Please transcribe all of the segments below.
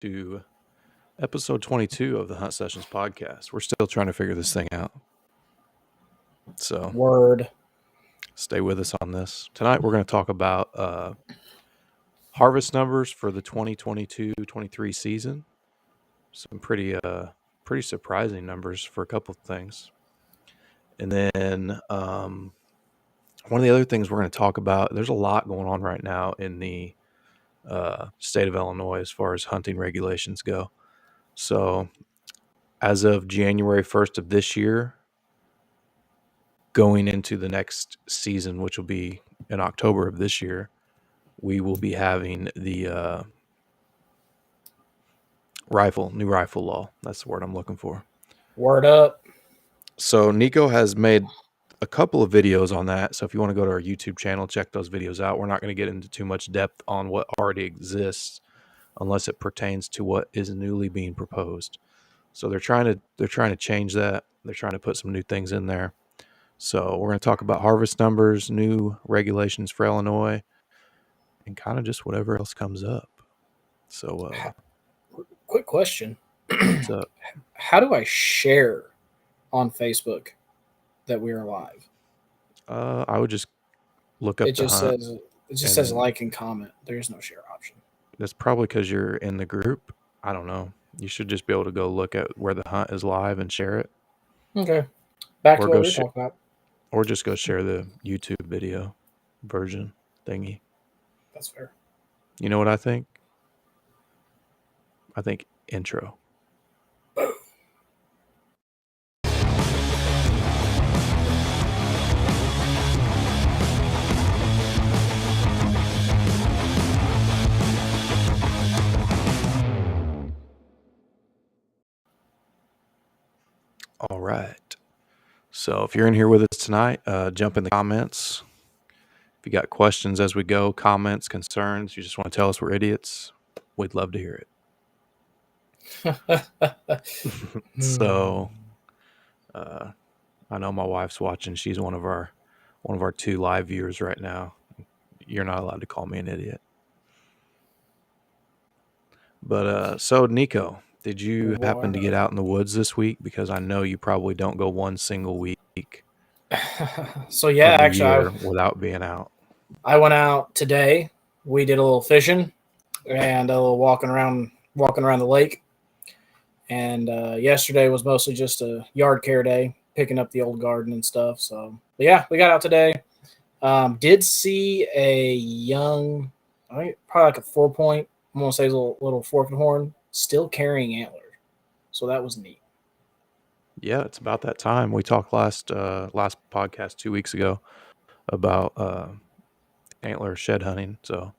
to episode 22 of the Hunt Sessions podcast. We're still trying to figure this thing out. So Word. Stay with us on this. Tonight we're going to talk about harvest numbers for the 2022-23 season. Some pretty surprising numbers for a couple of things. And then one of the other things we're going to talk about, there's a lot going on right now in the state of Illinois as far as hunting regulations go. So as of January 1st of this year, going into the next season, which will be in October of this year, we will be having the new rifle law. That's the word I'm looking for. Word up. So Nikko has made a couple of videos on that. So if you want to go to our YouTube channel, check those videos out. We're not going to get into too much depth on what already exists unless it pertains to what is newly being proposed. So they're trying to change that. They're trying to put some new things in there. So we're going to talk about harvest numbers, new regulations for Illinois, and kind of just whatever else comes up. So Quick question. what's up? How do I share on Facebook that we are live? I would just look up It the just hunt. says like and comment. There's no share option. That's probably because you're in the group. I don't know. You should just be able to go look at where the hunt is live and share it. Okay. Back Or to what we're talking about. Or just go share the YouTube video version thingy. That's fair. You know what I think? I think intro. All right. So if you're in here with us tonight, jump in the comments. If you got questions as we go, comments, concerns, you just want to tell us we're idiots, we'd love to hear it. So I know my wife's watching. She's one of our 2 live viewers right now. You're not allowed to call me an idiot. But so Nikko, did you happen to get out in the woods this week? Because I know you probably don't go one single week. So yeah, actually, without being out. I went out today. We did a little fishing and a little walking around the lake. And yesterday was mostly just a yard care day, picking up the old garden and stuff. So, but yeah, we got out today. Did see a young, probably like a 4-point, I'm gonna say a little forked horn, still carrying antler. So that was neat. Yeah, it's about that time. We talked last podcast 2 weeks ago about antler shed hunting. So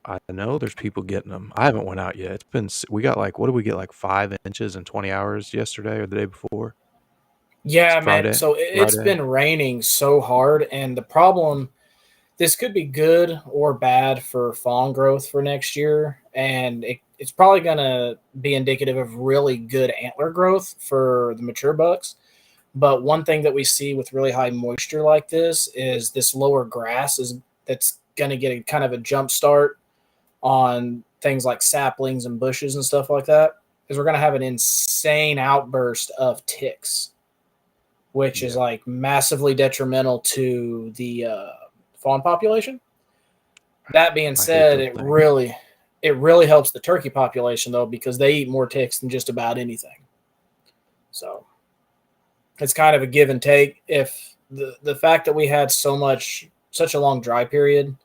I know there's people getting them. I haven't went out yet. We got what did we get, 5 inches in 20 hours yesterday or the day before? Yeah, man. So it's been raining so hard, and the problem, this could be good or bad for fawn growth for next year, and it's probably going to be indicative of really good antler growth for the mature bucks. But one thing that we see with really high moisture like this is this lower grass that's going to get kind of a jump start on things like saplings and bushes and stuff like that, is we're going to have an insane outburst of ticks, which is massively detrimental to the fawn population. That being said, it really helps the turkey population though, because they eat more ticks than just about anything. So it's kind of a give and take. If the fact that we had such a long dry period,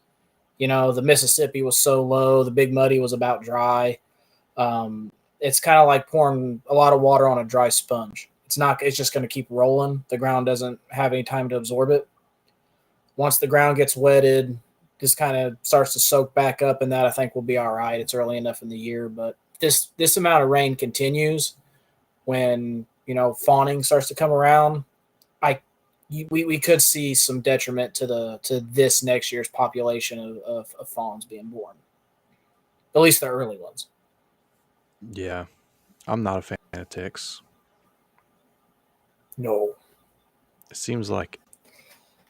the Mississippi was so low, the Big Muddy was about dry. It's kind of like pouring a lot of water on a dry sponge. It's just going to keep rolling. The ground doesn't have any time to absorb it. Once the ground gets wetted, this kind of starts to soak back up, and that I think will be all right. It's early enough in the year, but this amount of rain continues when, fawning starts to come around. We could see some detriment to this next year's population of fawns being born, at least the early ones. Yeah, I'm not a fan of ticks. No. It seems like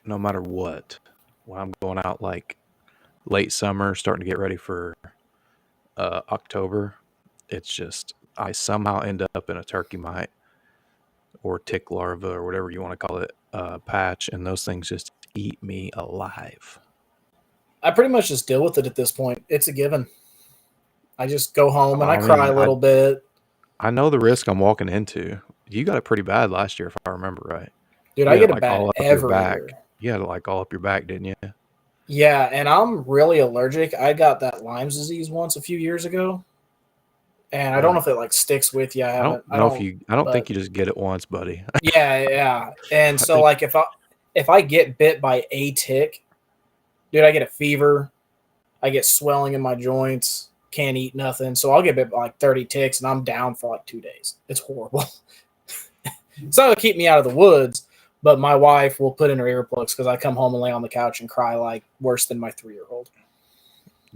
no matter what, when I'm going out late summer, starting to get ready for October, it's just I somehow end up in a turkey mite or tick larva or whatever you want to call it patch, and those things just eat me alive. I pretty much just deal with it at this point. It's a given. I just go home and I cry a little bit. I know the risk I'm walking into. You got it pretty bad last year, if I remember right. Dude, I get it bad every year. You had it like all up your back, didn't you? Yeah, and I'm really allergic. I got that Lyme's disease once a few years ago, and I don't know if it like sticks with you. I don't think you just get it once, buddy. Yeah. And so like if I get bit by a tick, dude, I get a fever, I get swelling in my joints, can't eat nothing. So I'll get bit by like 30 ticks, and I'm down for like 2 days. It's horrible. It's not gonna keep me out of the woods. But my wife will put in her earplugs because I come home and lay on the couch and cry like worse than my 3-year-old.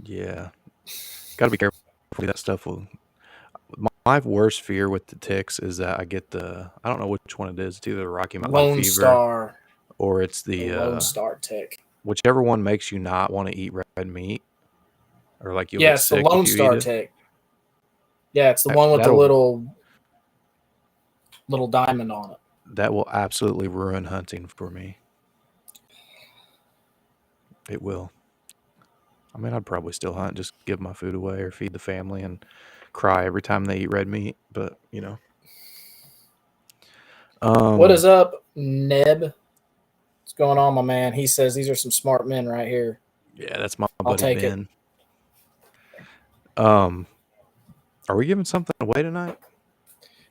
Yeah. Got to be careful with that stuff. My worst fear with the ticks is that I get I don't know which one it is. It's either the Rocky Mountain Lone fever Star, or it's the Lone Star tick. Whichever one makes you not want to eat red meat, or like you'll get sick. The Lone Star tick. Yeah, it's the one with the little diamond on it. That will absolutely ruin hunting for me. It will. I mean, I'd probably still hunt, just give my food away or feed the family and cry every time they eat red meat. But, you know. What is up, Neb? What's going on, my man? He says these are some smart men right here. Yeah, that's my buddy Ben. Are we giving something away tonight?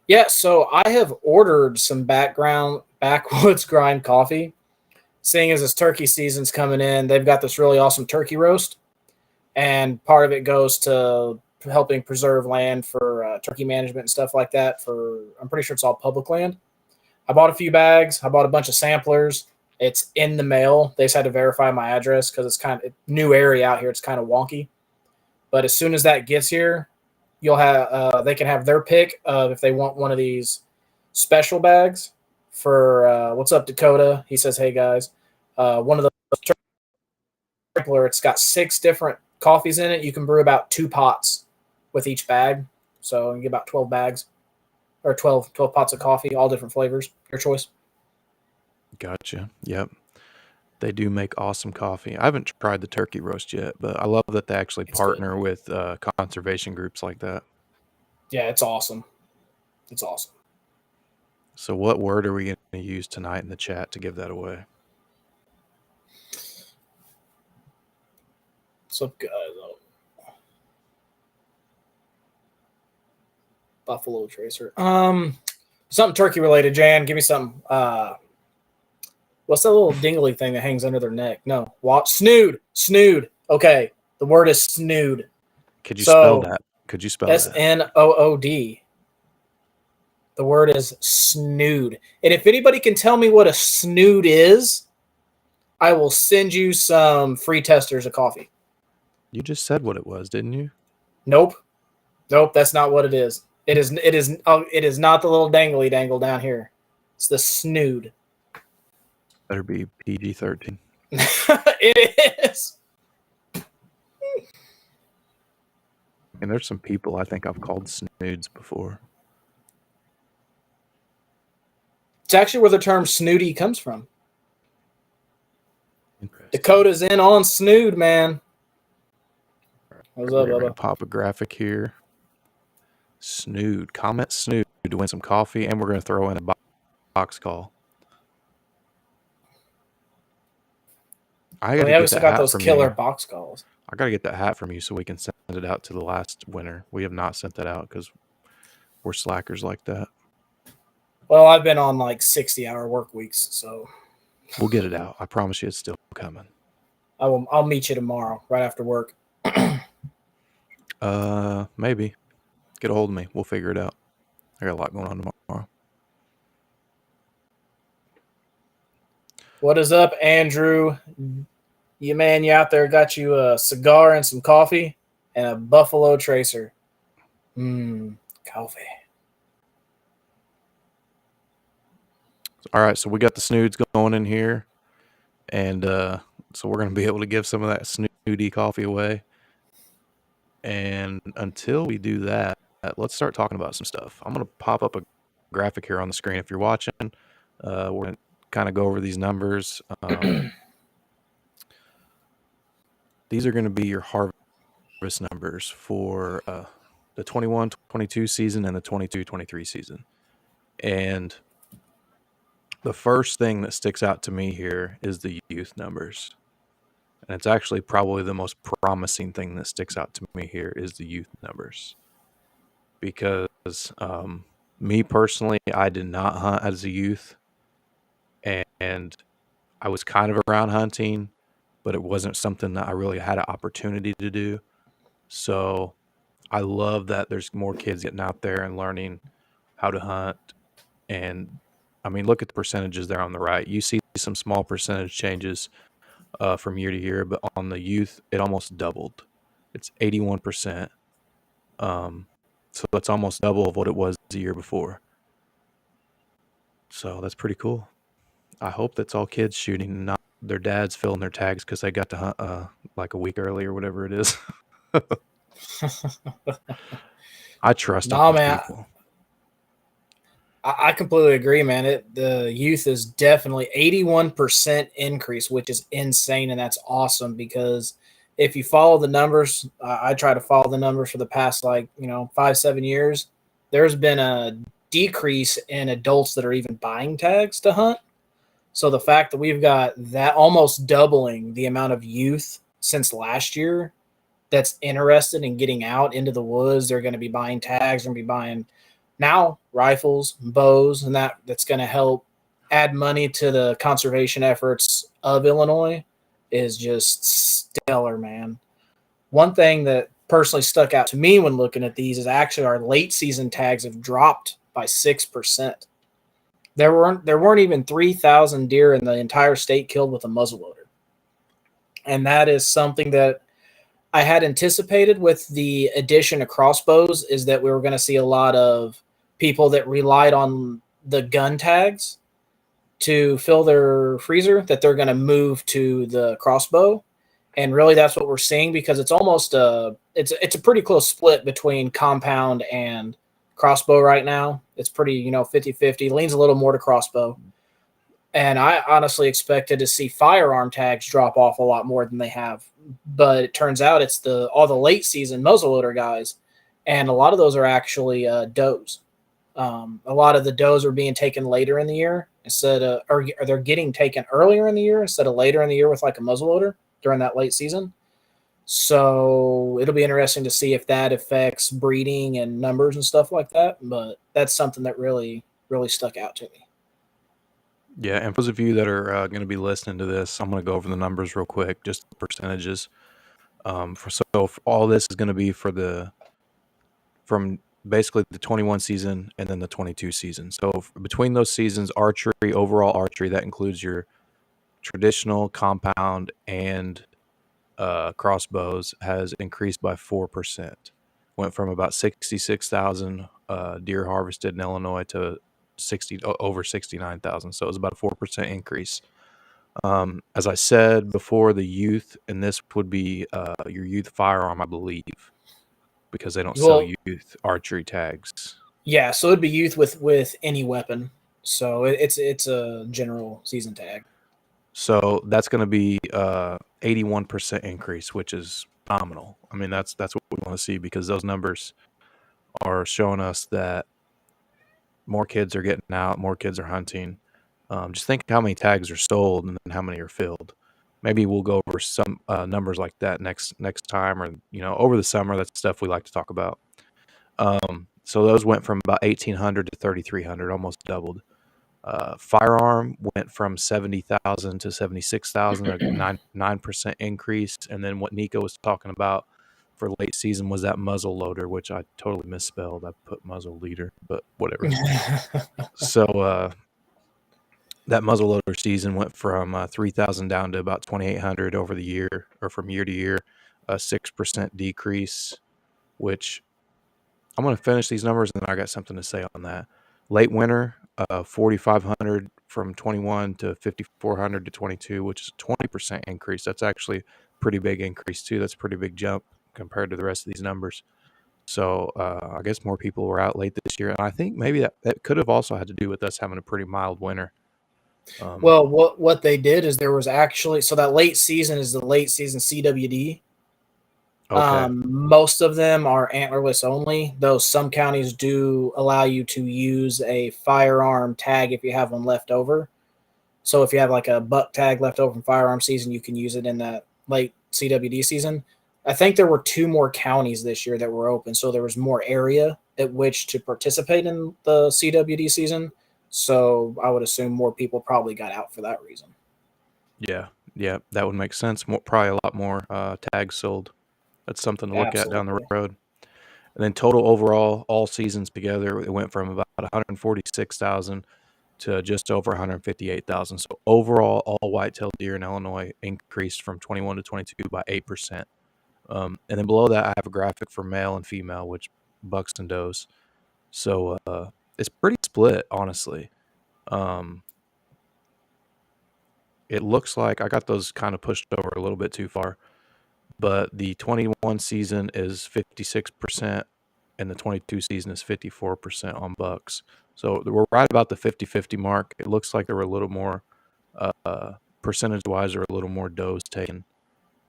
Yeah, so I have ordered some backwoods grind coffee. Seeing as this turkey season's coming in, they've got this really awesome turkey roast, and part of it goes to helping preserve land for turkey management and stuff like that. I'm pretty sure it's all public land. I bought a few bags. I bought a bunch of samplers. It's in the mail. They just had to verify my address because it's kind of a new area out here. It's kind of wonky. But as soon as that gets here, you'll have they can have their pick of if they want one of these special bags for what's up, Dakota. He says, hey guys, one of those sampler, it's got 6 different coffees in it. You can brew about 2 pots with each bag, so you get about 12 bags or 12 pots of coffee, all different flavors, your choice. Gotcha. Yep. They do make awesome coffee. I haven't tried the turkey roast yet, but I love that they actually partner with conservation groups like that. Yeah, it's awesome. It's awesome. So what word are we going to use tonight in the chat to give that away? What's up, guys? Buffalo Tracer. Something turkey related, Jan. Give me something. What's that little dingly thing that hangs under their neck? No. What? Snood. Snood. Okay. The word is snood. Could you spell that? Could you spell that? SNOOD. The word is snood. And if anybody can tell me what a snood is, I will send you some free testers of coffee. You just said what it was, didn't you? Nope. That's not what it is. It is not the little dangly dangle down here. It's the snood. Better be PG-13. It is. And there's some people I think I've called snoods before. It's actually where the term snooty comes from. Dakota's in on snood, man. What's up, Bubba? Pop a graphic here. Snood. Comment snood to win some coffee, and we're going to throw in a box call. They obviously got those killer box calls. I got to get that hat from you so we can send it out to the last winner. We have not sent that out because we're slackers like that. Well, I've been on like 60-hour work weeks, so we'll get it out. I promise you, it's still coming. I'll meet you tomorrow, right after work. Maybe. Get a hold of me. We'll figure it out. I got a lot going on tomorrow. What is up, Andrew? You out there got you a cigar and some coffee and a Buffalo Tracer. Coffee. All right, so we got the snoods going in here, and so we're going to be able to give some of that snooty coffee away. And until we do that, let's start talking about some stuff. I'm going to pop up a graphic here on the screen if you're watching. We're going to kind of go over these numbers. These are going to be your harvest numbers for the 21-22 season and the 22-23 season. And the first thing that sticks out to me here is the youth numbers. And it's actually probably the most promising thing that sticks out to me here is the youth numbers. Because me personally, I did not hunt as a youth. And I was kind of around hunting, but it wasn't something that I really had an opportunity to do. So I love that there's more kids getting out there and learning how to hunt. And I mean, look at the percentages there on the right. You see some small percentage changes from year to year, but on the youth, it almost doubled. It's 81%. So that's almost double of what it was the year before. So that's pretty cool. I hope that's all kids shooting, not their dads filling their tags because they got to hunt like a week early or whatever it is. I trust those people. I completely agree, man. The youth is definitely 81% increase, which is insane, and that's awesome because if you follow the numbers, I try to follow the numbers for the past 5-7 years. There's been a decrease in adults that are even buying tags to hunt. So the fact that we've got that almost doubling the amount of youth since last year that's interested in getting out into the woods, they're going to be buying tags, they're going to be buying now rifles, bows, and that's going to help add money to the conservation efforts of Illinois is just stellar, man. One thing that personally stuck out to me when looking at these is actually our late season tags have dropped by 6%. There weren't even 3,000 deer in the entire state killed with a muzzleloader. And that is something that I had anticipated with the addition of crossbows, is that we were going to see a lot of people that relied on the gun tags to fill their freezer, that they're going to move to the crossbow. And really that's what we're seeing, because it's almost it's a pretty close split between compound and crossbow right now. It's pretty, 50-50, leans a little more to crossbow. And I honestly expected to see firearm tags drop off a lot more than they have. But it turns out it's all the late season muzzleloader guys. And a lot of those are actually does. A lot of the does are being taken later in the year or they're getting taken earlier in the year instead of later in the year with like a muzzleloader during that late season. So it'll be interesting to see if that affects breeding and numbers and stuff like that. But that's something that really, really stuck out to me. Yeah, and for those of you that are going to be listening to this, I'm going to go over the numbers real quick, just the percentages. So all this is going to be from basically the 21 season and then the 22 season. So between those seasons, overall archery, that includes your traditional, compound, and crossbows, has increased by 4%. Went from about 66,000 deer harvested in Illinois to over 69,000. So it was about a 4% increase. As I said before, the youth, and this would be your youth firearm, I believe, because they don't sell youth archery tags. Yeah, so it'd be youth with any weapon. So it's a general season tag. So that's going to be 81% increase, which is phenomenal. I mean, that's what we want to see, because those numbers are showing us that more kids are getting out, more kids are hunting. Just think how many tags are sold and then how many are filled. Maybe we'll go over some numbers like that next time, or over the summer. That's stuff we like to talk about. So those went from about 1,800 to 3,300, almost doubled. Firearm went from 70,000 to 76,000, a 9% increase. And then what Nikko was talking about for late season was that muzzle loader, which I totally misspelled. I put muzzle leader, but whatever. So that muzzle loader season went from 3,000 down to about 2,800 over the year, or from year to year, a 6% decrease, which I'm going to finish these numbers and then I got something to say on that. Late winter, 4,500 from 21 to 5,400 to 22, which is a 20% increase. That's actually a pretty big increase too. That's a pretty big jump compared to the rest of these numbers. So I guess more people were out late this year, and I think maybe that could have also had to do with us having a pretty mild winter. Well, what they did is there was actually, so that late season is the late season CWD. Okay. Most of them are antlerless only, though some counties do allow you to use a firearm tag if you have one left over. So if you have like a buck tag left over from firearm season, you can use it in that late CWD season. I think there were 2 more counties this year that were open, so there was more area at which to participate in the CWD season. So I would assume more people probably got out for that reason. Yeah, that would make sense. Probably a lot more tags sold. That's something to look at down the road. And then total overall, all seasons together, it went from about 146,000 to just over 158,000. So overall, all whitetail deer in Illinois increased from 21 to 22 by 8%. And then below that, I have a graphic for male and female, which bucks and does. So it's pretty split, honestly. It looks like I got those kind of pushed over a little bit too far, but the 21 season is 56%, and the 22 season is 54% on bucks. So we're right about the 50-50 mark. It looks like there were a little more, percentage-wise, or a little more does taken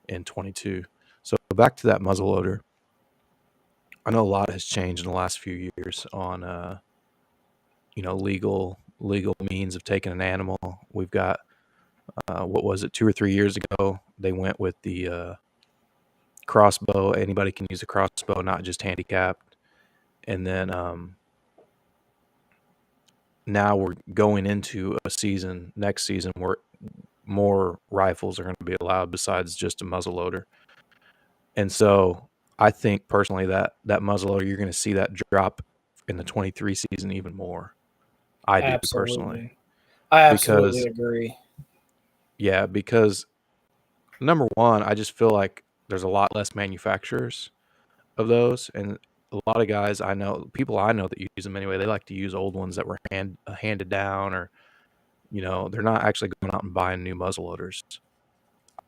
in 22. So back to that muzzleloader. I know a lot has changed in the last few years on, legal means of taking an animal. We've got, what was it, 2 or 3 years ago, they went with the crossbow. Anybody can use a crossbow, not just handicapped. And then now we're going into a season, next season, where more rifles are going to be allowed besides just a muzzleloader. And so I think personally that muzzleloader, you're going to see that drop in the 23 season even more. I do personally. I absolutely agree. Yeah, because number one, I just feel like there's a lot less manufacturers of those, and a lot of guys I know, people I know that use them anyway, they like to use old ones that were handed down, or they're not actually going out and buying new muzzleloaders.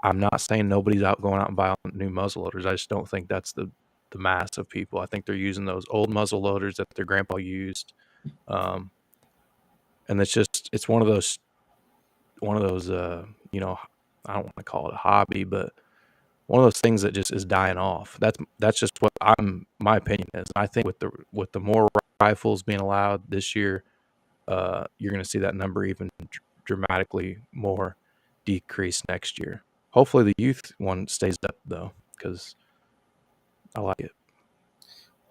I'm not saying nobody's out going out and buying new muzzleloaders. I just don't think that's the mass of people. I think they're using those old muzzleloaders that their grandpa used, and it's one of those I don't want to call it a hobby, but one of those things that just is dying off. That's just what my opinion is. I think with the more rifles being allowed this year, you're going to see that number even dramatically more decrease next year. Hopefully the youth one stays up though, because I like it.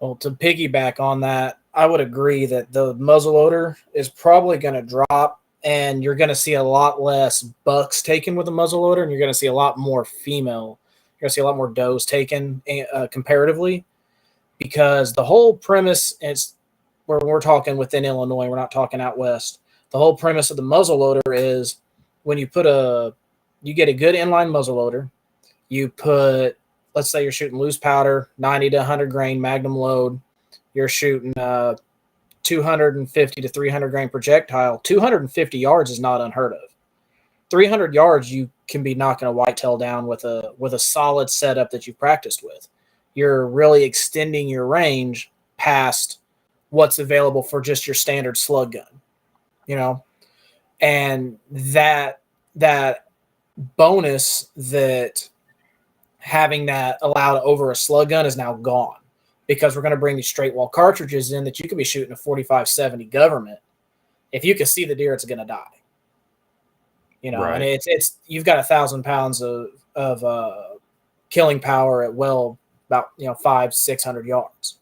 Well, to piggyback on that, I would agree that the muzzleloader is probably going to drop, and you're going to see a lot less bucks taken with a muzzleloader, and you're going to see a lot more female. You're going to see a lot more does taken comparatively, because the whole premise is, where we're talking within Illinois, we're not talking out west. The whole premise of the muzzleloader is when you get a good inline muzzleloader, you put, let's say you're shooting loose powder, 90 to 100 grain magnum load. You're shooting 250 to 300 grain projectile. 250 yards is not unheard of. 300 yards, you can be knocking a whitetail down with a solid setup that you've practiced with. You're really extending your range past what's available for just your standard slug gun, and that bonus that having that allowed over a slug gun is now gone, because we're going to bring these straight wall cartridges in that you could be shooting a 45-70 government. If you can see the deer, it's going to die. Right. And it's you've got 1,000 pounds of killing power at about 500-600 yards.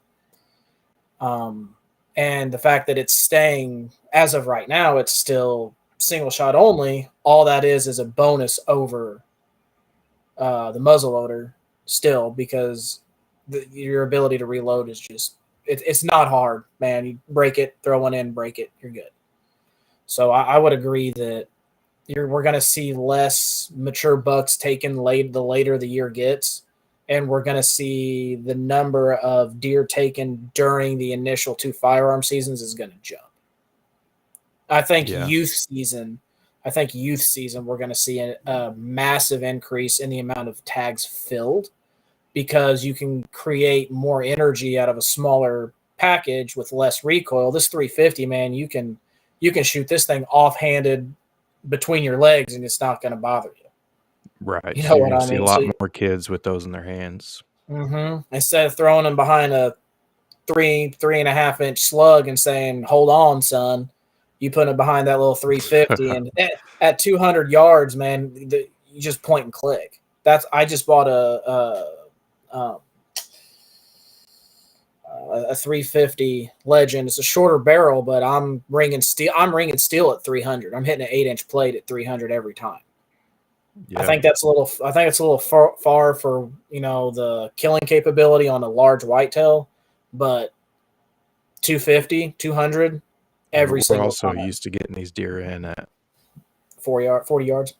And the fact that it's staying, as of right now, it's still single shot only. All that is a bonus over the muzzleloader still, because your ability to reload is just it's not hard, man. You break it, throw one in, break it, you're good. So I would agree that we're going to see less mature bucks taken the later the year gets, and we're going to see the number of deer taken during the initial 2 firearm seasons is going to jump. I think youth season, we're going to see a massive increase in the amount of tags filled, because you can create more energy out of a smaller package with less recoil. This 350, man, you can shoot this thing offhanded between your legs and it's not going to bother you. Right. You So know you're what going I to see a mean? lot So, more kids with those in their hands. instead of throwing them behind a 3.5 inch slug and saying, "Hold on, son," you put it behind that little 350, and at 200 yards, man, you just point and click. I just bought a 350 Legend. It's a shorter barrel, but I'm ringing steel. At 300. I'm hitting an 8-inch plate at 300 every time. Yeah. I think it's a little far for the killing capability on a large whitetail, but 250, 200 every single time. We're also used to getting these deer in at 40 yards.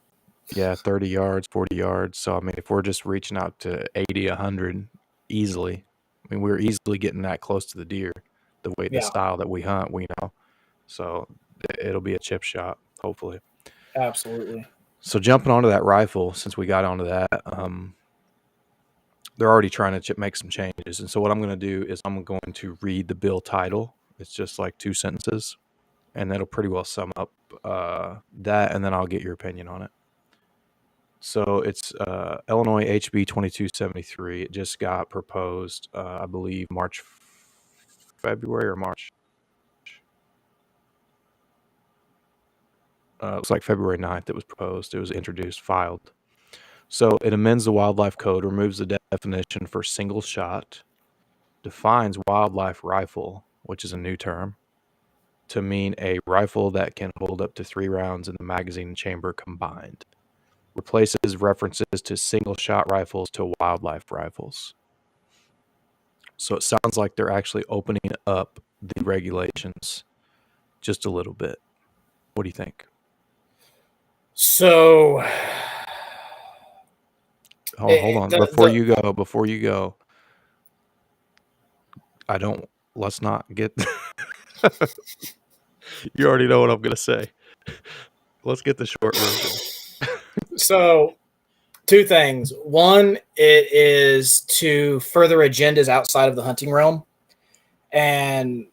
Yeah, 30 yards, 40 yards. So, I mean, if we're just reaching out to 80, 100 easily, I mean, we're easily getting that close to the deer the way the style that we hunt, we know. So, it'll be a chip shot, hopefully. Absolutely. So, jumping onto that rifle, since we got onto that, they're already trying to make some changes. And so, what I'm going to do is I'm going to read the bill title. It's just like 2 sentences, and that'll pretty well sum up that, and then I'll get your opinion on it. So it's Illinois HB 2273. It just got proposed, I believe, February or March. Looks like February 9th it was proposed. It was introduced, filed. So it amends the wildlife code, removes the definition for single shot, defines wildlife rifle, which is a new term, to mean a rifle that can hold up to 3 rounds in the magazine and chamber combined. Replaces references to single-shot rifles to wildlife rifles. So it sounds like they're actually opening up the regulations just a little bit. What do you think? So, hold on. Before you go, let's not get... You already know what I'm going to say. Let's get the short version. So, 2 things. One, it is to further agendas outside of the hunting realm. And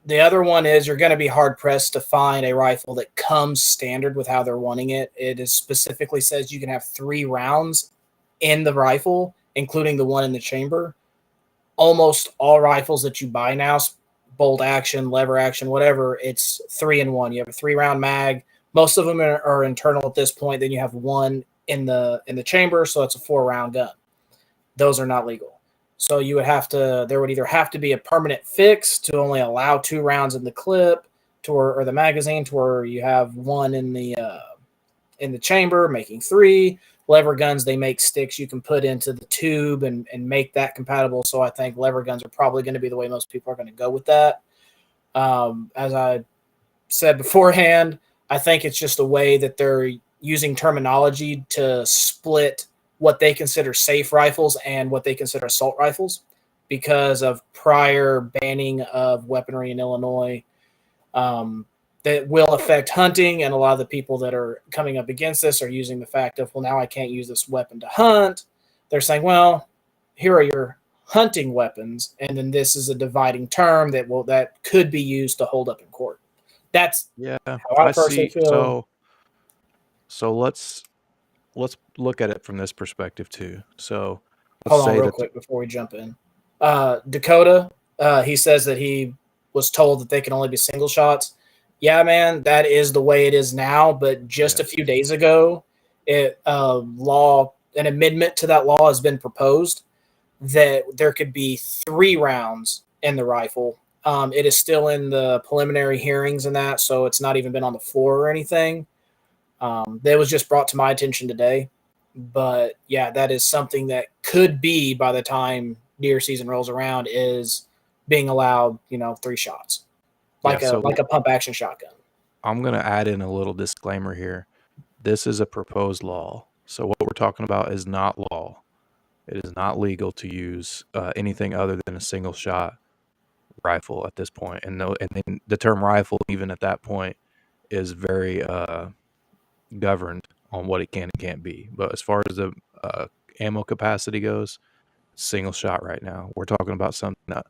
the other one is you're going to be hard-pressed to find a rifle that comes standard with how they're wanting it. It is specifically says you can have 3 rounds in the rifle, including the one in the chamber. Almost all rifles that you buy now, bolt action, lever action, whatever, it's 3-in-1. You have a 3-round mag. Most of them are internal at this point. Then you have one in the chamber, so it's a 4-round gun. Those are not legal. So there would either have to be a permanent fix to only allow 2 rounds in the clip or the magazine, to where you have one in the chamber, making 3. Lever guns, they make sticks you can put into the tube and make that compatible. So I think lever guns are probably going to be the way most people are going to go with that. As I said beforehand, I think it's just a way that they're using terminology to split what they consider safe rifles and what they consider assault rifles, because of prior banning of weaponry in Illinois. That will affect hunting, and a lot of the people that are coming up against this are using the fact of, well, now I can't use this weapon to hunt. They're saying, well, here are your hunting weapons, and then this is a dividing term that could be used to hold up in court. That's how I personally feel. So let's look at it from this perspective too. So hold on real quick before we jump in. Dakota, he says that he was told that they can only be single shots. Yeah, man, that is the way it is now. But just a few days ago, an amendment to that law has been proposed that there could be 3 rounds in the rifle. It is still in the preliminary hearings and that, so it's not even been on the floor or anything. That was just brought to my attention today. But yeah, that is something that could be, by the time deer season rolls around, is being allowed, 3 shots. Like a pump action shotgun. I'm going to add in a little disclaimer here. This is a proposed law. So what we're talking about is not law. It is not legal to use anything other than a single shot rifle at this point. And then the term rifle, even at that point, is very governed on what it can and can't be. But as far as the ammo capacity goes, single shot right now. We're talking about something that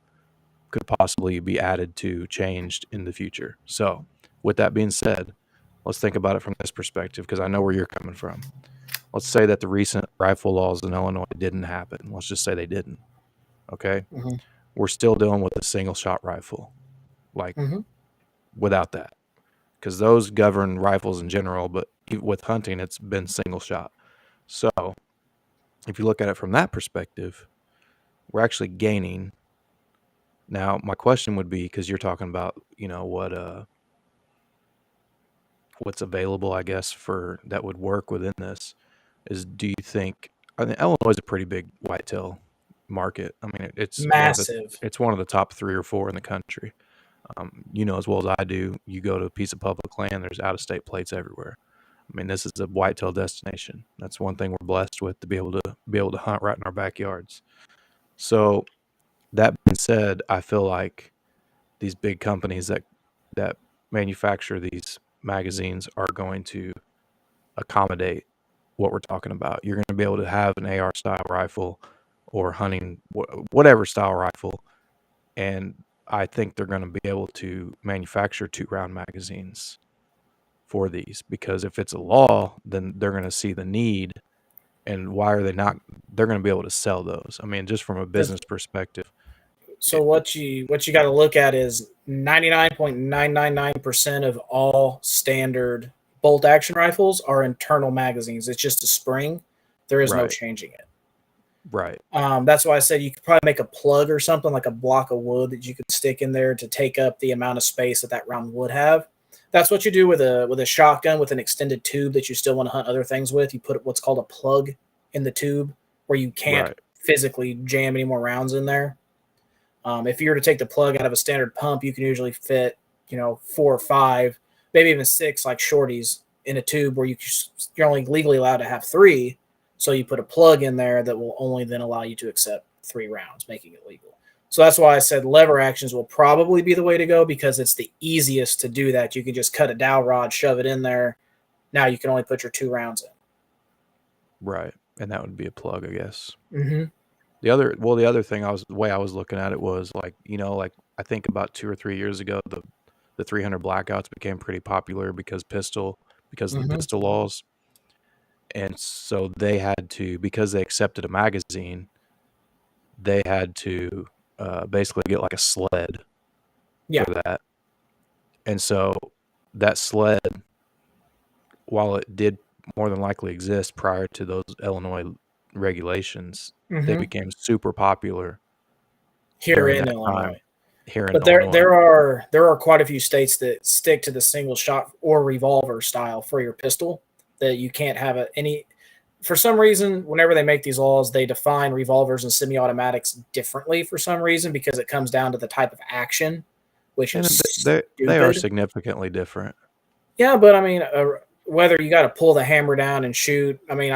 could possibly be added to, changed in the future. So with that being said, let's think about it from this perspective, because I know where you're coming from. Let's say that the recent rifle laws in Illinois didn't happen. Let's just say they didn't. Okay. Mm-hmm. We're still dealing with a single shot rifle, like without that, because those govern rifles in general, but with hunting, it's been single shot. So if you look at it from that perspective, we're actually gaining. Now, my question would be, because you're talking about, what's available, I guess, for that would work within this, is do you think, I think Illinois is a pretty big whitetail market. I mean, it's Massive. one of the top 3 or 4 in the country. As well as I do, you go to a piece of public land, there's out-of-state plates everywhere. I mean, this is a whitetail destination. That's one thing we're blessed with, to be able to hunt right in our backyards. So that being said, I feel like these big companies that manufacture these magazines are going to accommodate what we're talking about. You're going to be able to have an AR style rifle or hunting whatever style rifle, and I think they're going to be able to manufacture 2-round magazines for these, because if it's a law, then they're going to see the need, and why are they not? They're going to be able to sell those. I mean, just from a business perspective. So what you got to look at is 99.999% of all standard bolt action rifles are internal magazines. It's just a spring. There is no changing it. Right. That's why I said you could probably make a plug or something, like a block of wood that you could stick in there to take up the amount of space that round would have. That's what you do with a shotgun with an extended tube that you still want to hunt other things with. You put what's called a plug in the tube where you can't physically jam any more rounds in there. If you were to take the plug out of a standard pump, you can usually fit, 4 or 5, maybe even 6, like shorties, in a tube where you're only legally allowed to have 3. So you put a plug in there that will only then allow you to accept 3 rounds, making it legal. So that's why I said lever actions will probably be the way to go, because it's the easiest to do that. You can just cut a dowel rod, shove it in there. Now you can only put your 2 rounds in. Right. And that would be a plug, I guess. Mm-hmm. The other thing the way I was looking at it was like I think about 2 or 3 years ago, the 300 blackouts became pretty popular because of the pistol laws. And so they had to, because they accepted a magazine, they had to basically get like a sled for that. And so that sled, while it did more than likely exist prior to those Illinois regulations, they became super popular here in Illinois. But there are quite a few states that stick to the single shot or revolver style for your pistol, that you can't have any. For some reason, whenever they make these laws, they define revolvers and semi-automatics differently for some reason, because it comes down to the type of action, which is they are significantly different. Yeah, but I mean, whether you got to pull the hammer down and shoot, I mean,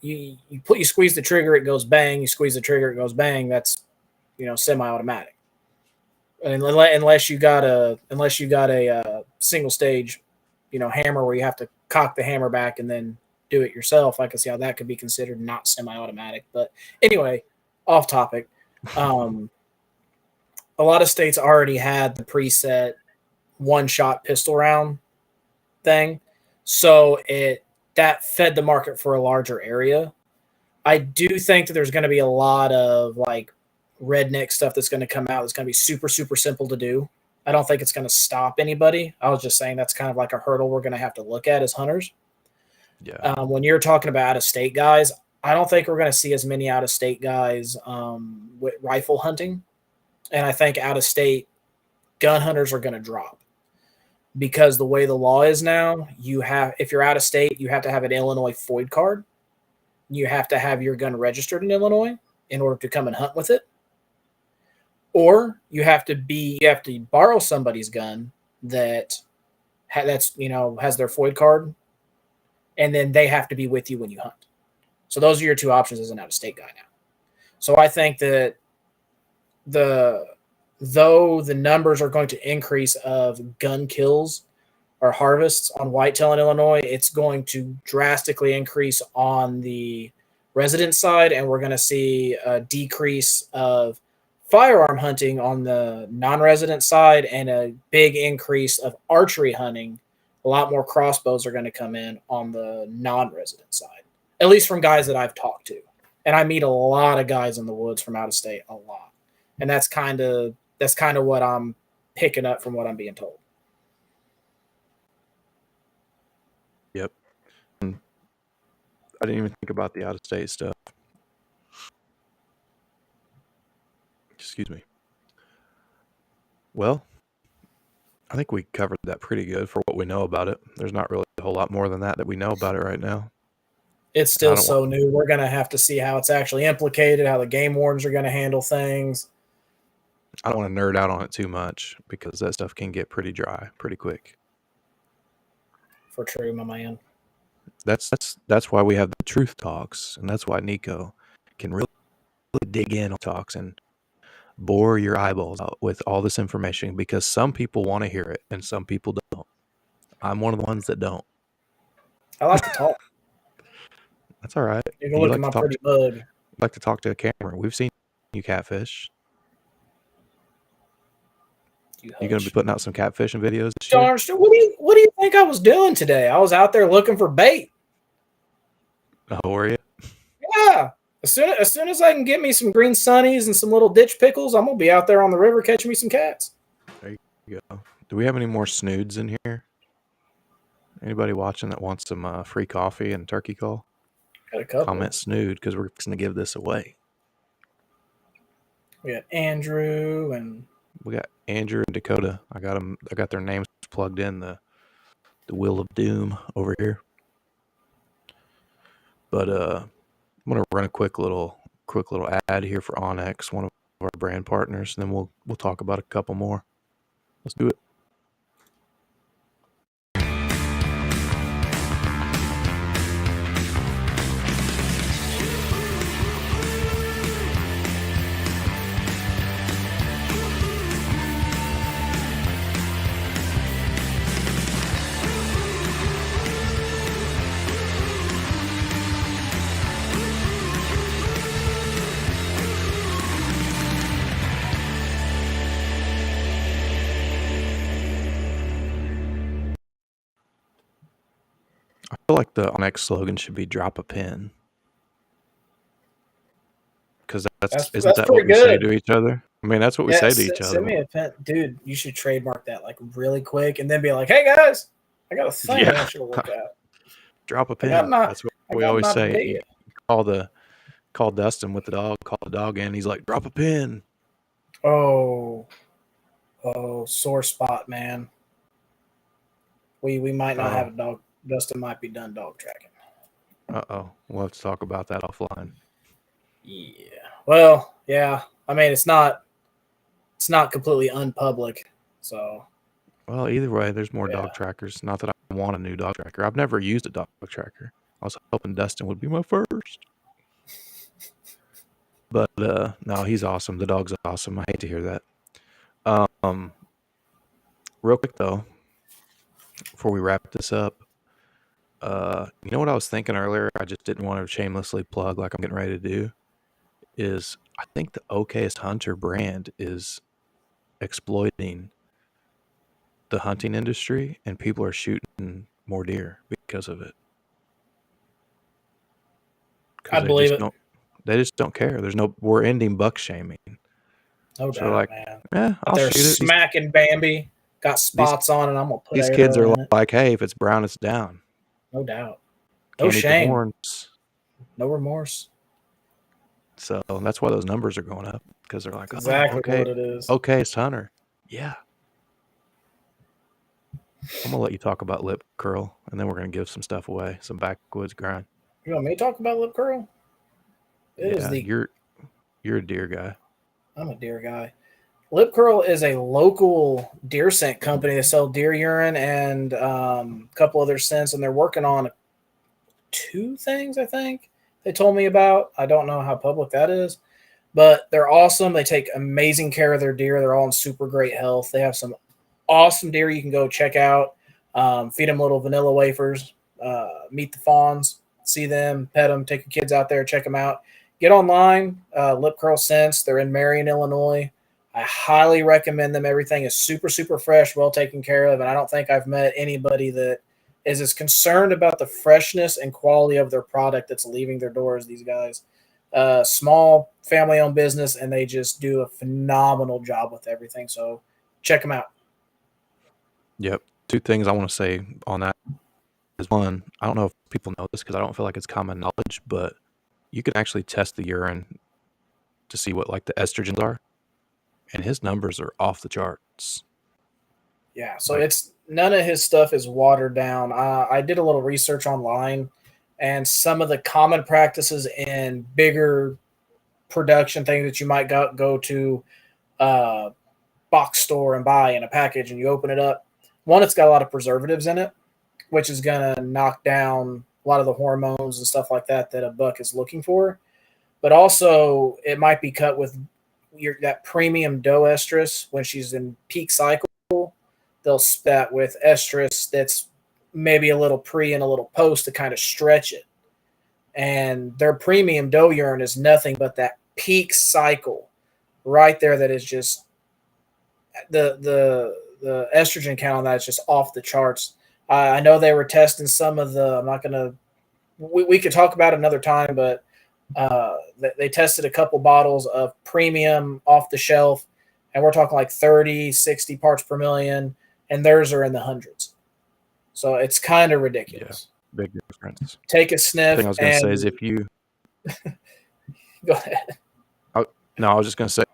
you squeeze the trigger, it goes bang. You squeeze the trigger, it goes bang. That's semi-automatic. Unless you got a single stage, hammer where you have to cock the hammer back and then do it yourself. I can see how that could be considered not semi-automatic. But anyway, off topic. A lot of states already had the preset one-shot pistol round thing, so that fed the market for a larger area. I do think that there's going to be a lot of like redneck stuff that's going to come out that's going to be super, super simple to do. I don't think it's going to stop anybody. I was just saying that's kind of like a hurdle we're going to have to look at as hunters. Yeah. When you're talking about out-of-state guys, I don't think we're going to see as many out-of-state guys with rifle hunting. And I think out-of-state gun hunters are going to drop, because the way the law is now, if you're out of state, you have to have an Illinois FOID card. You have to have your gun registered in Illinois in order to come and hunt with it. Or you have to borrow somebody's gun that has their FOID card, and then they have to be with you when you hunt. So those are your 2 options as an out-of-state guy now. So I think that though the numbers are going to increase of gun kills or harvests on whitetail in Illinois, it's going to drastically increase on the resident side, and we're going to see a decrease of firearm hunting on the non-resident side and a big increase of archery hunting. A lot more crossbows are going to come in on the non-resident side, at least from guys that I've talked to. And I meet a lot of guys in the woods from out of state, a lot. And that's kind of what I'm picking up from what I'm being told. Yep. I didn't even think about the out-of-state stuff. Excuse me. Well, I think we covered that pretty good for what we know about it. There's not really a whole lot more than that we know about it right now. It's still so new. We're going to have to see how it's actually implicated, how the game wardens are going to handle things. I don't want to nerd out on it too much because that stuff can get pretty dry pretty quick. For true, my man. That's why we have the truth talks, and that's why Nikko can really dig in on talks and bore your eyeballs out with all this information, because some people want to hear it and some people don't. I'm one of the ones that don't. I like to talk. That's all right. You can look at my pretty mug. I like to talk to a camera. We've seen you catfish. You going to be putting out some catfishing videos this year? What do you think I was doing today? I was out there looking for bait. Oh, were you? Yeah. As soon as I can get me some green sunnies and some little ditch pickles, I'm gonna be out there on the river catching me some cats. There you go. Do we have any more snoods in here? Anybody watching that wants some free coffee and turkey call? Got a couple. Comment snood, because we're going to give this away. We got Andrew and Dakota. I got their names plugged in the Wheel of Doom over here. But I'm gonna run a quick little ad here for Onyx, one of our brand partners, and then we'll talk about a couple more. Let's do it. I feel like the Onyx slogan should be "Drop a pin," because isn't that what we say to each other? I mean, that's what we say to each other. Send me a pin, dude. You should trademark that like really quick, and then be like, "Hey guys, I got a thing I want you to look at." Drop a pin. That's what we always say. Call Dustin with the dog. Call the dog in. He's like, "Drop a pin." Oh, sore spot, man. We might not have a dog. Dustin might be done dog tracking. We'll have to talk about that offline. Yeah. Well, yeah. I mean, it's not completely unpublic. So. Well, either way, there's more dog trackers. Not that I want a new dog tracker. I've never used a dog tracker. I was hoping Dustin would be my first. But no, he's awesome. The dog's awesome. I hate to hear that. Real quick though, before we wrap this up, you know what I was thinking earlier? I just didn't want to shamelessly plug like I'm getting ready to do. Is I think the Okayest Hunter brand is exploiting the hunting industry, and people are shooting more deer because of it. I believe it. They just don't care. We're ending buck shaming. No doubt, man. I'll they're shoot it. Smacking Bambi, got spots on it. I'm gonna put these kids are like, hey, if it's brown, it's down. No doubt. No shame. No remorse. So that's why those numbers are going up, because they're like, exactly what it is. Okayest Hunter. Yeah. I'm gonna let you talk about lip curl, and then we're gonna give some stuff away, some backwoods grind. You want me to talk about lip curl? You're a deer guy. I'm a deer guy. Lip Curl is a local deer scent company. They sell deer urine and a couple other scents, and they're working on 2 things, I think, they told me about. I don't know how public that is, but they're awesome. They take amazing care of their deer. They're all in super great health. They have some awesome deer you can go check out. Feed them little vanilla wafers. Meet the fawns. see them, pet them, take your kids out there, check them out. Get online, Lip Curl Scents. They're in Marion, Illinois. I highly recommend them. Everything is super, super fresh, well taken care of, and I don't think I've met anybody that is as concerned about the freshness and quality of their product that's leaving their doors. These guys, small family-owned business, and they just do a phenomenal job with everything. So check them out. Yep. Two things I want to say on that is, one, I don't know if people know this because I don't feel like it's common knowledge, but you can actually test the urine to see what like the estrogens are, and his numbers are off the charts. Yeah, so it's none of his stuff is watered down. I did a little research online, and some of the common practices in bigger production things that you might go to box store and buy in a package, and you open it up. One, it's got a lot of preservatives in it, which is going to knock down a lot of the hormones and stuff like that a buck is looking for. But also, it might be cut with that premium doe estrus when she's in peak cycle. They'll spat with estrus that's maybe a little pre and a little post to kind of stretch it. And their premium doe urine is nothing but that peak cycle right there that is just the estrogen count on that is just off the charts. I know they were testing some of the, I'm not going to, we could talk about it another time, but they tested a couple bottles of premium off the shelf, and we're talking like 30, 60 parts per million, and theirs are in the hundreds. So it's kind of ridiculous. Yeah, big difference. Take a sniff. The thing I was going to say is if you go ahead. I was just going to say,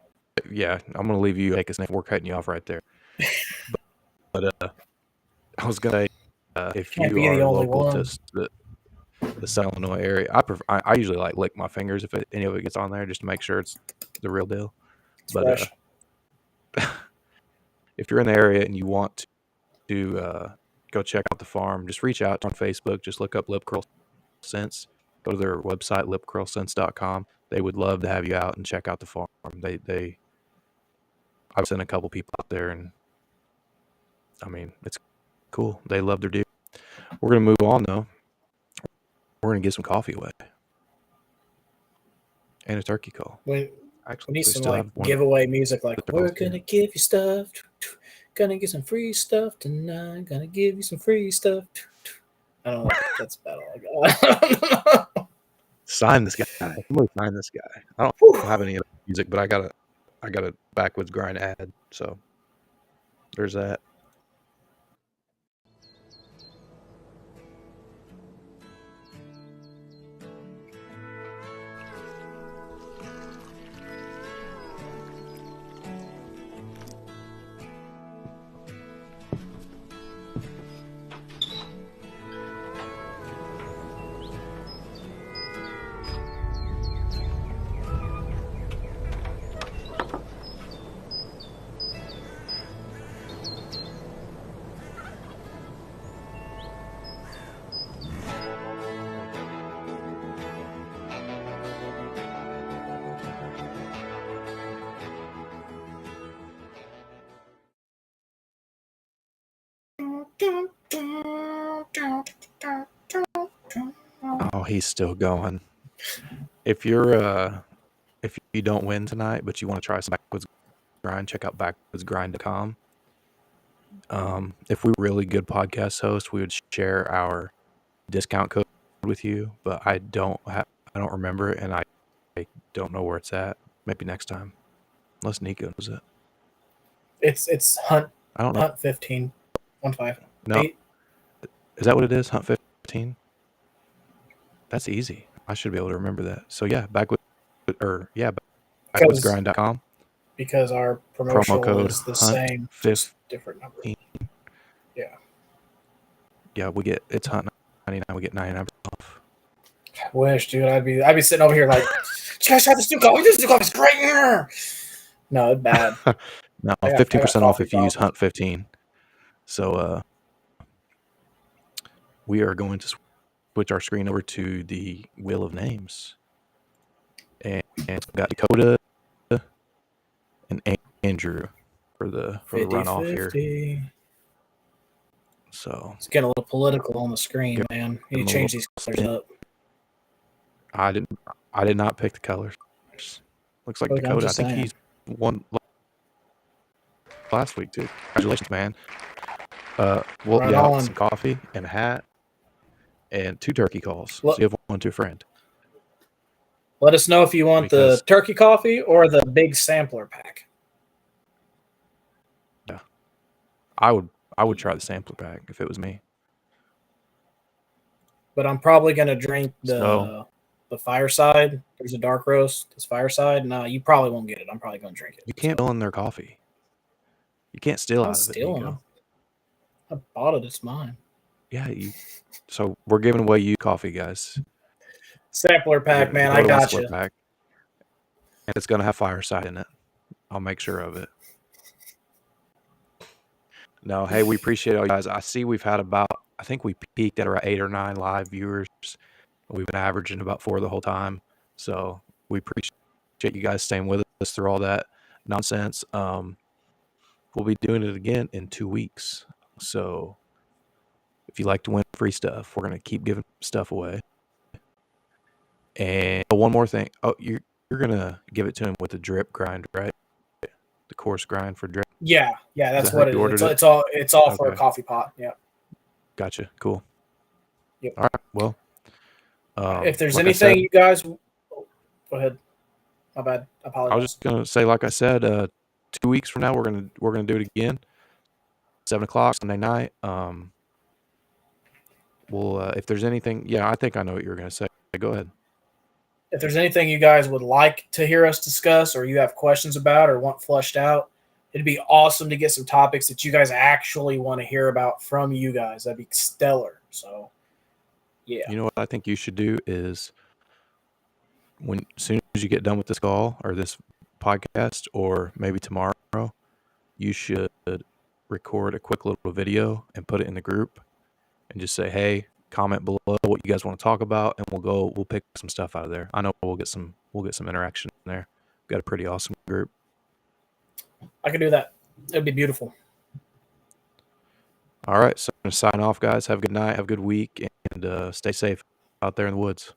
yeah, I'm going to leave you take a sniff. We're cutting you off right there. But I was going to say, if you are local to the South Illinois area, I usually like lick my fingers if any of it gets on there just to make sure it's the real deal. But if you're in the area and you want to go check out the farm, just reach out on Facebook. Just look up Lip Curl Scents. Go to their website, lipcurlscents.com. They would love to have you out and check out the farm. I've sent a couple people out there, and I mean, it's cool. They love their deer. We're going to move on, though. We're going to get some coffee away. And a turkey call. We need some like giveaway music, like, we're going to give you stuff. Gonna get some free stuff tonight. Gonna give you some free stuff. I don't know. That's about all I got. Sign this guy. Somebody sign this guy. I don't have any music, but I got a backwards grind ad. So there's that. Oh, he's still going. If you don't win tonight, but you want to try some backwards grind, check out backwardsgrind.com. If we were really good podcast hosts, we would share our discount code with you, but I don't remember it, and I don't know where it's at. Maybe next time, unless Nikko knows it. It's Hunt. I don't know. Hunt 15. 1-5. No. 8. Is that what it is? Hunt 15? That's easy. I should be able to remember that. So yeah, backwardsgrind.com. Because our promotional code is the same, just different number. Yeah. Yeah, it's Hunt 99. We get 99% off. I wish, dude. I'd be sitting over here like, you guys try this new coffee. This new coffee's great here. No, it's bad. No, 15% off if you use Hunt 15. So we are going to switch our screen over to the Wheel of Names. And we've got Dakota and Andrew for the runoff 50. Here. So it's getting a little political on the screen, man. You need to change these colors up. I did not pick the colors. Looks like Dakota. I think he's won last week too. Congratulations, man. We'll be out some coffee and a hat and 2 turkey calls. So you have one to a friend. Let us know if you want the turkey coffee or the big sampler pack. Yeah, I would try the sampler pack if it was me. But I'm probably gonna drink the Fireside. There's a dark roast. This Fireside. No, you probably won't get it. I'm probably gonna drink it. You can't steal in their coffee. You can't steal out of it, Nikko. I bought it. It's mine. Yeah, so we're giving away you coffee, guys. Sampler pack, man. I got you. Pack. And it's gonna have Fireside in it. I'll make sure of it. No, hey, we appreciate all you guys. I see we've had I think we peaked at around 8 or 9 live viewers. We've been averaging about 4 the whole time. So we appreciate you guys staying with us through all that nonsense. We'll be doing it again in 2 weeks. So if you like to win free stuff, we're going to keep giving stuff away. And one more thing. Oh, you're going to give it to him with the drip grind, right? The coarse grind for drip. Yeah, that's what it is. It's all for a coffee pot. Yeah. Gotcha. Cool. Yep. All right. Well, if there's anything you guys, go ahead. My bad. I apologize. I was just gonna say, like I said, 2 weeks from now we're gonna do it again. 7 o'clock Sunday night. We'll if there's anything, I think I know what you were gonna say. Go ahead. If there's anything you guys would like to hear us discuss, or you have questions about, or want flushed out, it'd be awesome to get some topics that you guys actually want to hear about from you guys. That'd be stellar. So, yeah. You know what I think you should do is as soon as you get done with this call or this podcast, or maybe tomorrow, you should record a quick little video and put it in the group and just say, hey, comment below what you guys want to talk about, and we'll pick some stuff out of there. I know we'll get some interaction in there. We've got a pretty awesome group. I can do that. It'd be beautiful. All right, so I'm going to sign off, guys. Have a good night. Have a good week, and stay safe out there in the woods.